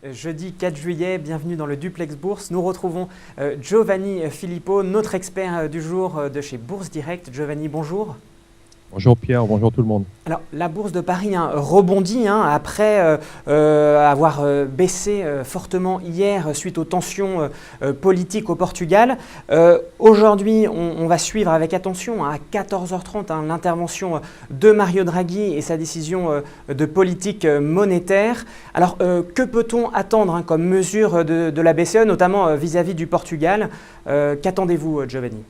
Jeudi 4 juillet, bienvenue dans le Duplex Bourse. Nous retrouvons Giovanni Filippo, notre expert du jour de chez Bourse Direct. Giovanni, bonjour. Bonjour Pierre, bonjour tout le monde. Alors, la bourse de Paris rebondit après avoir baissé fortement hier suite aux tensions politiques au Portugal. Aujourd'hui, on va suivre avec attention à 14h30 l'intervention de Mario Draghi et sa décision de politique monétaire. Alors, que peut-on attendre comme mesure de la BCE, notamment vis-à-vis du Portugal? Qu'attendez-vous, Giovanni?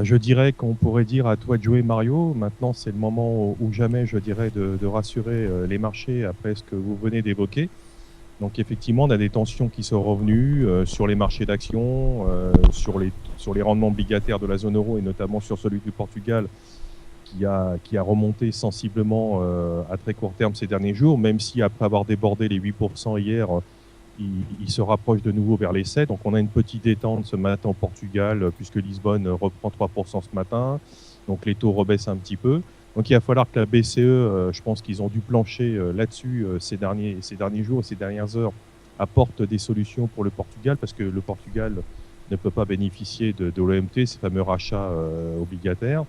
Je dirais qu'on pourrait dire à toi de jouer Mario. Maintenant, c'est le moment ou jamais, je dirais, de rassurer les marchés après ce que vous venez d'évoquer. Donc effectivement, on a des tensions qui sont revenues sur les marchés d'actions, sur les rendements obligataires de la zone euro et notamment sur celui du Portugal qui a remonté sensiblement à très court terme ces derniers jours, même si après avoir débordé les 8% hier, il se rapproche de nouveau vers les 7. Donc on a une petite détente ce matin au Portugal, puisque Lisbonne reprend 3% ce matin. Donc les taux rebaissent un petit peu. Donc il va falloir que la BCE, je pense qu'ils ont dû plancher là-dessus ces derniers jours et ces dernières heures, apporte des solutions pour le Portugal, parce que le Portugal ne peut pas bénéficier de l'OMT, ces fameux rachats obligataires.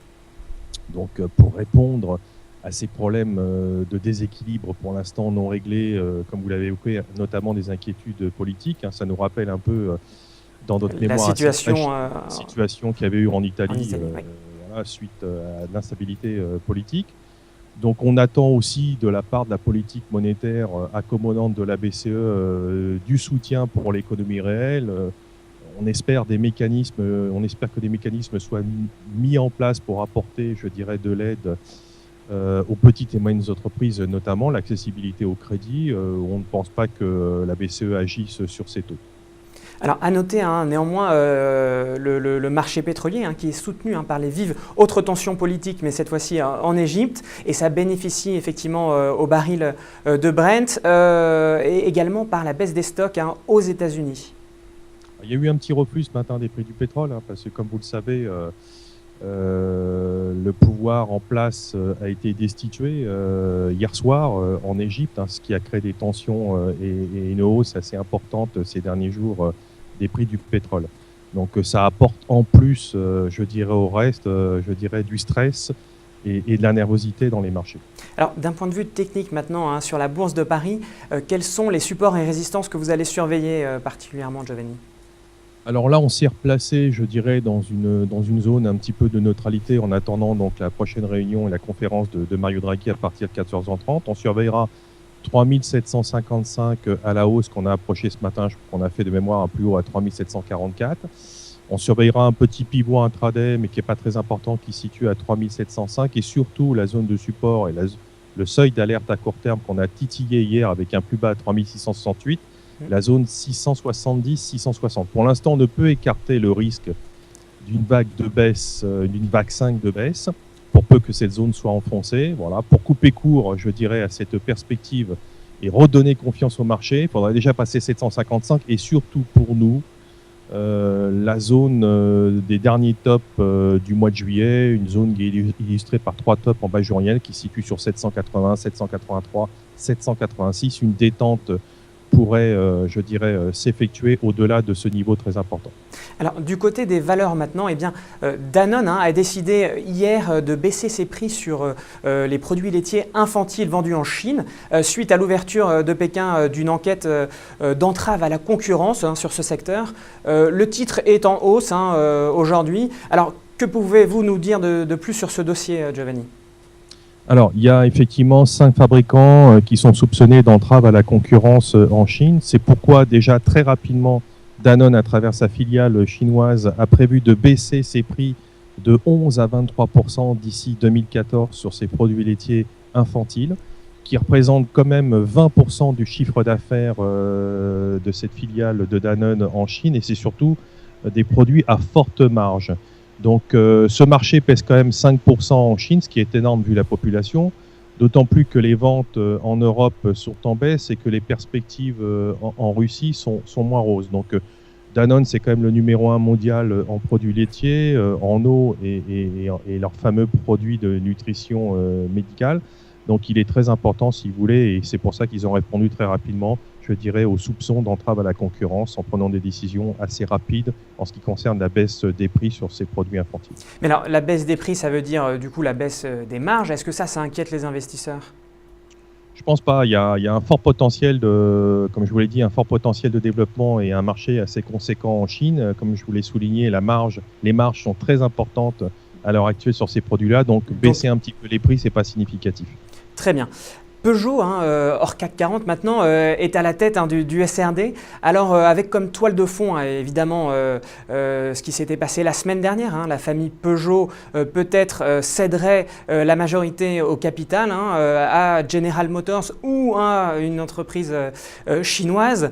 Donc pour répondre à ces problèmes de déséquilibre pour l'instant non réglés, comme vous l'avez évoqué, notamment des inquiétudes politiques. Ça nous rappelle un peu dans notre mémoire la situation qu'il y avait eu en Italie, oui. suite à l'instabilité politique. Donc on attend aussi de la part de la politique monétaire accommodante de la BCE du soutien pour l'économie réelle. On espère que des mécanismes soient mis en place pour apporter, je dirais, de l'aide aux petites et moyennes entreprises, notamment l'accessibilité au crédit. On ne pense pas que la BCE agisse sur ces taux. Alors, à noter néanmoins le marché pétrolier qui est soutenu par les vives autres tensions politiques, mais cette fois-ci en Égypte, et ça bénéficie effectivement au baril de Brent et également par la baisse des stocks aux États-Unis. Il y a eu un petit reflux ce matin des prix du pétrole, parce que comme vous le savez, le pouvoir en place a été destitué hier soir en Égypte, ce qui a créé des tensions et une hausse assez importante ces derniers jours des prix du pétrole. Donc ça apporte en plus, je dirais au reste, du stress et de la nervosité dans les marchés. Alors d'un point de vue technique maintenant, sur la bourse de Paris, quels sont les supports et résistances que vous allez surveiller particulièrement, Giovanni? Alors là, on s'est replacé, je dirais, dans une zone un petit peu de neutralité en attendant donc la prochaine réunion et la conférence de Mario Draghi à partir de 14h30. On surveillera 3755 à la hausse qu'on a approché ce matin, qu'on a fait de mémoire un plus haut à 3744. On surveillera un petit pivot intraday, mais qui n'est pas très important, qui se situe à 3705. Et surtout, la zone de support et le seuil d'alerte à court terme qu'on a titillé hier avec un plus bas à 3668. La zone 670-660. Pour l'instant, on ne peut écarter le risque d'une vague de baisse, d'une vague 5 de baisse, pour peu que cette zone soit enfoncée. Voilà. Pour couper court, je dirais, à cette perspective et redonner confiance au marché, il faudrait déjà passer 755 et surtout pour nous, la zone des derniers tops du mois de juillet, une zone qui est illustrée par 3 tops en bas journalière qui se situe sur 780, 783, 786, une détente pourrait, s'effectuer au-delà de ce niveau très important. Alors, du côté des valeurs maintenant, Danone a décidé hier de baisser ses prix sur les produits laitiers infantiles vendus en Chine suite à l'ouverture de Pékin d'une enquête d'entrave à la concurrence sur ce secteur. Le titre est en hausse aujourd'hui. Alors, que pouvez-vous nous dire de plus sur ce dossier, Giovanni ? Alors, il y a effectivement 5 fabricants qui sont soupçonnés d'entrave à la concurrence en Chine. C'est pourquoi déjà très rapidement, Danone, à travers sa filiale chinoise, a prévu de baisser ses prix de 11 à 23% d'ici 2014 sur ses produits laitiers infantiles, qui représentent quand même 20% du chiffre d'affaires de cette filiale de Danone en Chine, et c'est surtout des produits à forte marge. Donc ce marché pèse quand même 5% en Chine, ce qui est énorme vu la population, d'autant plus que les ventes en Europe sont en baisse et que les perspectives en Russie sont moins roses. Donc Danone, c'est quand même le numéro 1 mondial en produits laitiers, en eau et leurs fameux produits de nutrition médicale. Donc il est très important si vous voulez, et c'est pour ça qu'ils ont répondu très rapidement. je dirais, aux soupçons d'entrave à la concurrence en prenant des décisions assez rapides en ce qui concerne la baisse des prix sur ces produits infantiles. Mais alors, la baisse des prix, ça veut dire du coup la baisse des marges. Est-ce que ça inquiète les investisseurs? Je pense pas. Il y a un fort potentiel comme je vous l'ai dit, un fort potentiel de développement et un marché assez conséquent en Chine. Comme je vous l'ai souligné, les marges sont très importantes à l'heure actuelle sur ces produits-là. Donc, baisser un petit peu les prix, c'est pas significatif. Très bien. Peugeot, hors CAC 40 maintenant, est à la tête du SRD. Alors avec comme toile de fond, évidemment, ce qui s'était passé la semaine dernière, la famille Peugeot peut-être céderait la majorité au capital à General Motors ou à une entreprise chinoise.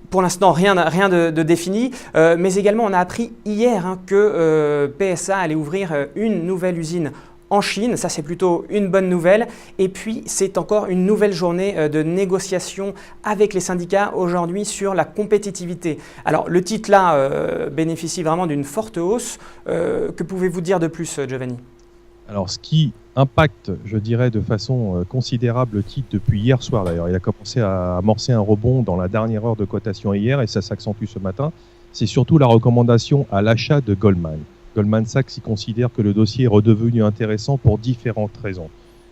Pour l'instant, rien de défini, mais également on a appris hier que PSA allait ouvrir une nouvelle usine en Chine. Ça, c'est plutôt une bonne nouvelle. Et puis, c'est encore une nouvelle journée de négociation avec les syndicats aujourd'hui sur la compétitivité. Alors, le titre là bénéficie vraiment d'une forte hausse. Que pouvez-vous dire de plus, Giovanni? Alors, ce qui impacte, je dirais, de façon considérable le titre depuis hier soir d'ailleurs, il a commencé à amorcer un rebond dans la dernière heure de cotation hier et ça s'accentue ce matin, c'est surtout la recommandation à l'achat de Goldman. Goldman Sachs considère que le dossier est redevenu intéressant pour différentes raisons.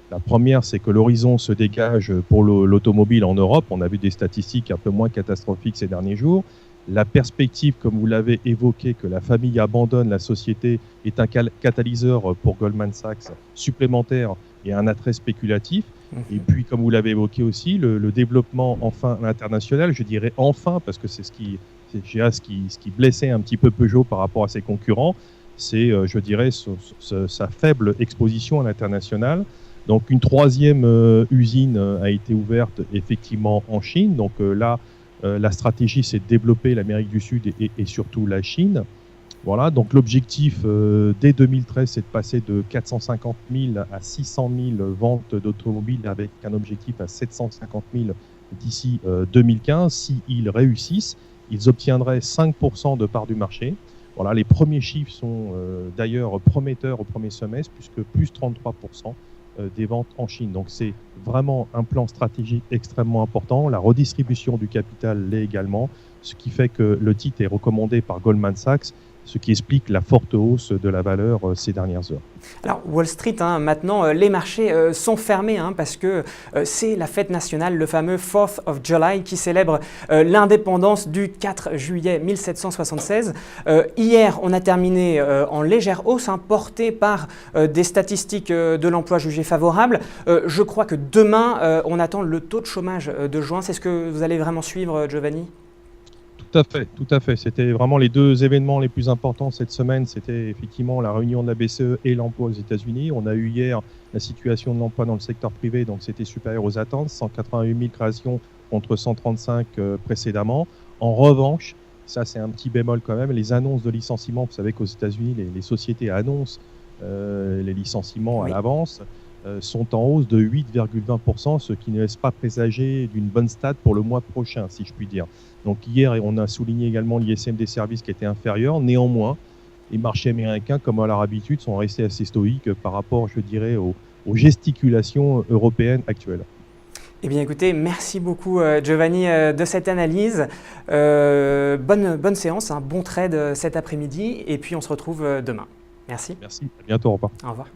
La première, c'est que l'horizon se dégage pour l'automobile en Europe. On a vu des statistiques un peu moins catastrophiques ces derniers jours. La perspective, comme vous l'avez évoqué, que la famille abandonne la société est un catalyseur pour Goldman Sachs supplémentaire et un attrait spéculatif. Et puis, comme vous l'avez évoqué aussi, le développement enfin international, je dirais enfin, parce que c'est ce qui blessait un petit peu Peugeot par rapport à ses concurrents, c'est, je dirais, sa faible exposition à l'international. Donc, une troisième usine a été ouverte effectivement en Chine. Donc là, la stratégie, c'est de développer l'Amérique du Sud et surtout la Chine. Voilà, donc l'objectif dès 2013, c'est de passer de 450 000 à 600 000 ventes d'automobiles avec un objectif à 750 000 d'ici 2015. S'ils réussissent, ils obtiendraient 5% de part du marché. Voilà, les premiers chiffres sont d'ailleurs prometteurs au premier semestre, puisque plus 33% des ventes en Chine. Donc c'est vraiment un plan stratégique extrêmement important. La redistribution du capital l'est également, ce qui fait que le titre est recommandé par Goldman Sachs, ce qui explique la forte hausse de la valeur ces dernières heures. Alors Wall Street, maintenant, les marchés sont fermés parce que c'est la fête nationale, le fameux 4th of July, qui célèbre l'indépendance du 4 juillet 1776. Hier, on a terminé en légère hausse, portée par des statistiques de l'emploi jugées favorables. Je crois que demain, on attend le taux de chômage de juin. C'est ce que vous allez vraiment suivre, Giovanni ? Tout à fait. C'était vraiment les deux événements les plus importants cette semaine. C'était effectivement la réunion de la BCE et l'emploi aux États-Unis. On a eu hier la situation de l'emploi dans le secteur privé, donc c'était supérieur aux attentes, 188 000 créations contre 135 précédemment. En revanche, ça c'est un petit bémol quand même, les annonces de licenciements, vous savez qu'aux États-Unis, les sociétés annoncent les licenciements à l'avance, sont en hausse de 8,20%, ce qui ne laisse pas présager d'une bonne stat pour le mois prochain, si je puis dire. Donc hier, on a souligné également l'ISM des services qui était inférieur. Néanmoins, les marchés américains, comme à leur habitude, sont restés assez stoïques par rapport, je dirais, aux gesticulations européennes actuelles. Eh bien écoutez, merci beaucoup Giovanni de cette analyse. Bonne séance, bon trade cet après-midi et puis on se retrouve demain. Merci. Merci, à bientôt, au revoir. Au revoir.